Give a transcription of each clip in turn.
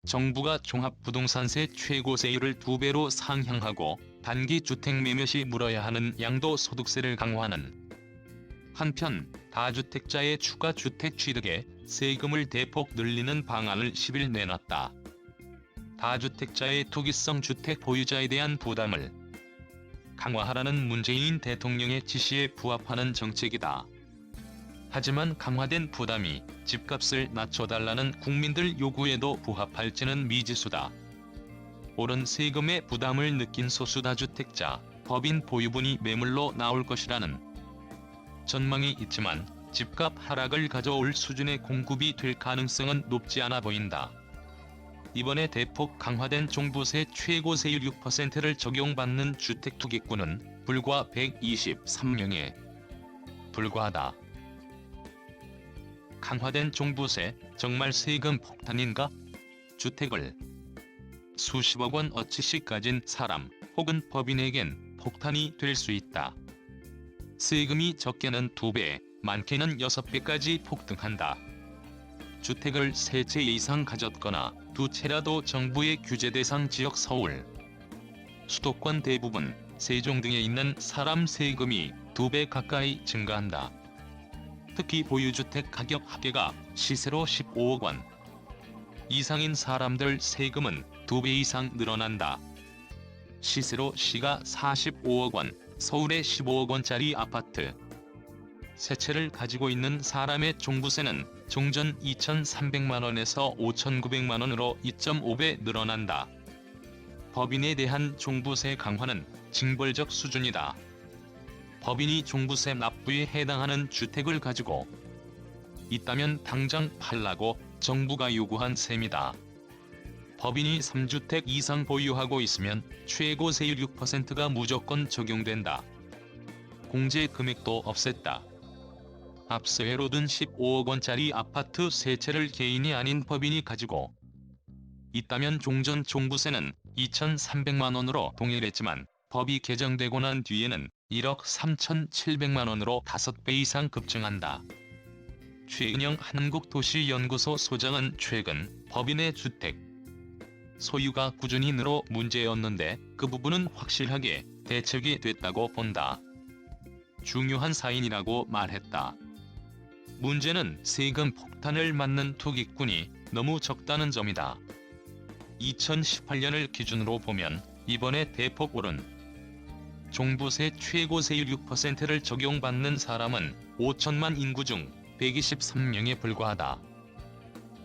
정부가 종합부동산세 최고세율을 2배로 상향하고 단기 주택 매매 시 물어야 하는 양도소득세를 강화하는 한편 다주택자의 추가 주택 취득에 세금을 대폭 늘리는 방안을 10일 내놨다. 다주택자의 투기성 주택 보유자에 대한 부담을 강화하라는 문재인 대통령의 지시에 부합하는 정책이다. 하지만 강화된 부담이 집값을 낮춰달라는 국민들 요구에도 부합할지는 미지수다. 오른 세금의 부담을 느낀 소수 다주택자, 법인 보유분이 매물로 나올 것이라는 전망이 있지만 집값 하락을 가져올 수준의 공급이 될 가능성은 높지 않아 보인다. 이번에 대폭 강화된 종부세 최고세율 6%를 적용받는 주택투기꾼은 불과 123명에 불과하다. 강화된 종부세, 정말 세금 폭탄인가? 주택을 수십억 원 어치씩 가진 사람 혹은 법인에겐 폭탄이 될 수 있다. 세금이 적게는 2배, 많게는 6배까지 폭등한다. 주택을 3채 이상 가졌거나 2채라도 정부의 규제 대상 지역 서울, 수도권 대부분, 세종 등에 있는 사람 세금이 2배 가까이 증가한다. 특히 보유주택 가격 합계가 시세로 15억 원 이상인 사람들 세금은 2배 이상 늘어난다. 시세로 시가 45억 원, 서울의 15억 원짜리 아파트 세 채를 가지고 있는 사람의 종부세는 종전 2,300만 원에서 5,900만 원으로 2.5배 늘어난다. 법인에 대한 종부세 강화는 징벌적 수준이다. 법인이 종부세 납부에 해당하는 주택을 가지고 있다면 당장 팔라고 정부가 요구한 셈이다. 법인이 3주택 이상 보유하고 있으면 최고세율 6%가 무조건 적용된다. 공제 금액도 없앴다. 앞서 예로 든 15억 원짜리 아파트 3채를 개인이 아닌 법인이 가지고 있다면 종전 종부세는 2,300만 원으로 동일했지만 법이 개정되고 난 뒤에는 1억 3,700만 원으로 5배 이상 급증한다. 최은영 한국도시연구소 소장은 최근 법인의 주택 소유가 꾸준히 늘어 문제였는데 그 부분은 확실하게 대책이 됐다고 본다. 중요한 사인이라고 말했다. 문제는 세금 폭탄을 맞는 투기꾼이 너무 적다는 점이다. 2018년을 기준으로 보면 이번에 대폭 오른 종부세 최고세율 6%를 적용받는 사람은 5천만 인구 중 123명에 불과하다.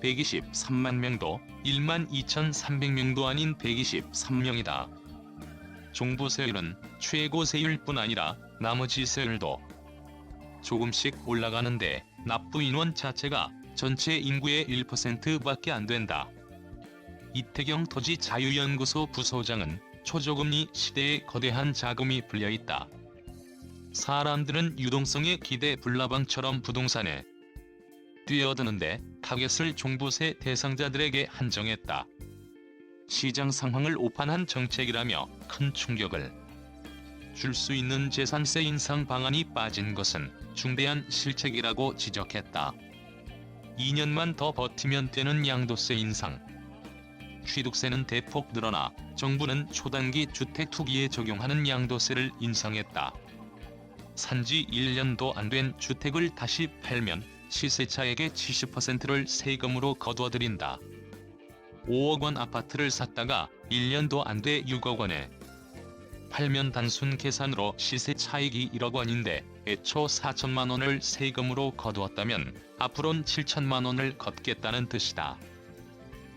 123만 명도 1만 2,300명도 아닌 123명이다. 종부세율은 최고세율뿐 아니라 나머지 세율도 조금씩 올라가는데 납부 인원 자체가 전체 인구의 1%밖에 안 된다. 이태경 토지자유연구소 부소장은 초저금리 시대에 거대한 자금이 불려있다. 사람들은 유동성에 기대 불나방처럼 부동산에 뛰어드는데 타겟을 종부세 대상자들에게 한정했다. 시장 상황을 오판한 정책이라며 큰 충격을 줄 수 있는 재산세 인상 방안이 빠진 것은 중대한 실책이라고 지적했다. 2년만 더 버티면 되는 양도세 인상. 취득세는 대폭 늘어나 정부는 초단기 주택 투기에 적용하는 양도세를 인상했다. 산지 1년도 안 된 주택을 다시 팔면 시세차액의 70%를 세금으로 거둬들인다. 5억 원 아파트를 샀다가 1년도 안 돼 6억 원에 팔면 단순 계산으로 시세 차익이 1억 원인데 애초 4천만 원을 세금으로 거두었다면 앞으론 7천만 원을 걷겠다는 뜻이다.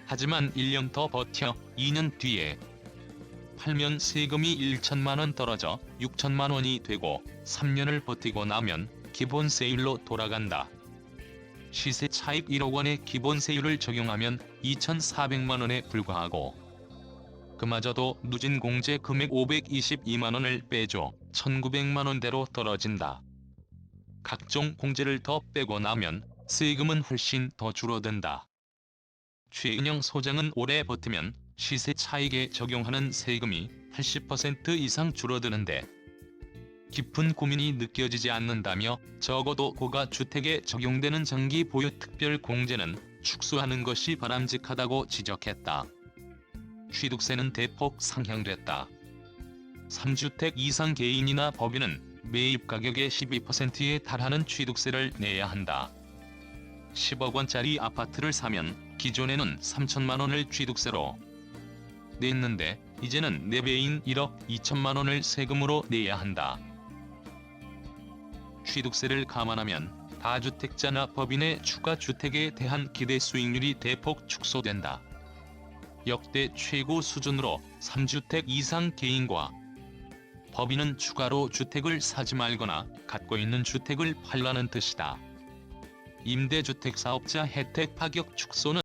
하지만 1년 더 버텨 2년 뒤에 팔면 세금이 1천만 원 떨어져 6천만 원이 되고 3년을 버티고 나면 기본세율로 돌아간다. 시세 차익 1억 원의 기본세율을 적용하면 2,400만 원에 불과하고 그마저도 누진 공제 금액 522만 원을 빼줘 1,900만 원대로 떨어진다. 각종 공제를 더 빼고 나면 세금은 훨씬 더 줄어든다. 최은영 소장은 오래 버티면 시세 차익에 적용하는 세금이 80% 이상 줄어드는데 깊은 고민이 느껴지지 않는다며 적어도 고가 주택에 적용되는 장기 보유 특별 공제는 축소하는 것이 바람직하다고 지적했다. 취득세는 대폭 상향됐다. 3주택 이상 개인이나 법인은 매입 가격의 12%에 달하는 취득세를 내야 한다. 10억 원짜리 아파트를 사면 기존에는 3천만 원을 취득세로 냈는데 이제는 4배인 1억 2천만 원을 세금으로 내야 한다. 취득세를 감안하면 다주택자나 법인의 추가 주택에 대한 기대 수익률이 대폭 축소된다. 역대 최고 수준으로 3주택 이상 개인과 법인은 추가로 주택을 사지 말거나 갖고 있는 주택을 팔라는 뜻이다. 임대주택 사업자 혜택 파격 축소는